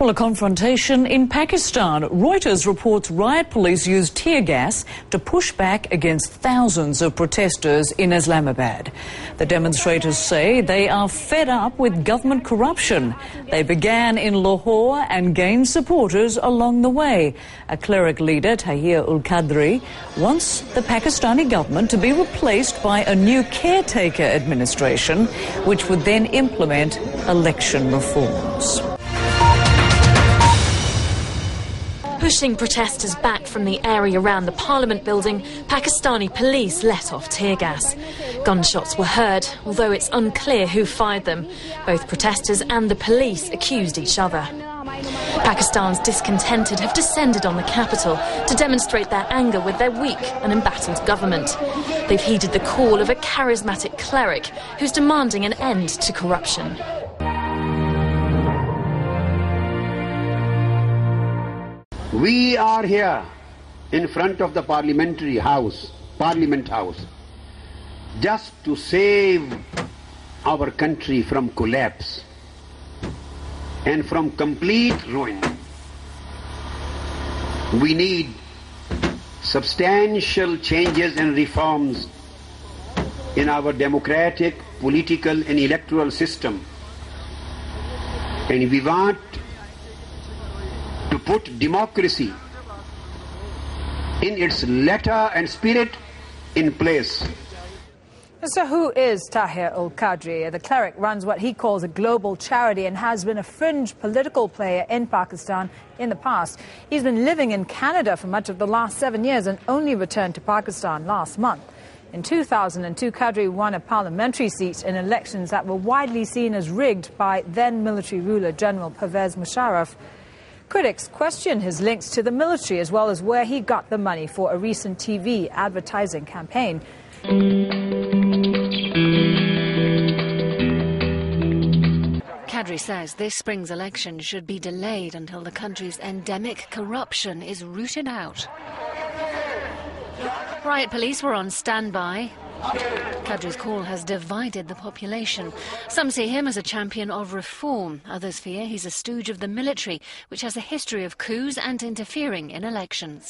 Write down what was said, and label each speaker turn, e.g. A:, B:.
A: Well, a confrontation in Pakistan. Reuters reports riot police used tear gas to push back against thousands of protesters in Islamabad. The demonstrators say they are fed up with government corruption. They began in Lahore and gained supporters along the way. A cleric leader, Tahir-ul-Qadri, wants the Pakistani government to be replaced by a new caretaker administration, which would then implement election reforms.
B: Pushing protesters back from the area around the Parliament building, Pakistani police let off tear gas. Gunshots were heard, although it's unclear who fired them. Both protesters and the police accused each other. Pakistan's discontented have descended on the capital to demonstrate their anger with their weak and embattled government. They've heeded the call of a charismatic cleric who's demanding an end to corruption.
C: We are here in front of the Parliament House, just to save our country from collapse and from complete ruin. We need substantial changes and reforms in our democratic, political and electoral system. And we want to put democracy in its letter and spirit in place.
D: So who is Tahir-ul-Qadri? The cleric runs what he calls a global charity and has been a fringe political player in Pakistan in the past. He's been living in Canada for much of the last 7 years and only returned to Pakistan last month. In 2002, Qadri won a parliamentary seat in elections that were widely seen as rigged by then military ruler General Pervez Musharraf. Critics question his links to the military as well as where he got the money for a recent TV advertising campaign.
E: Qadri says this spring's election should be delayed until the country's endemic corruption is rooted out. Riot police were on standby. Qadri's call has divided the population. Some see him as a champion of reform. Others fear he's a stooge of the military, which has a history of coups and interfering in elections.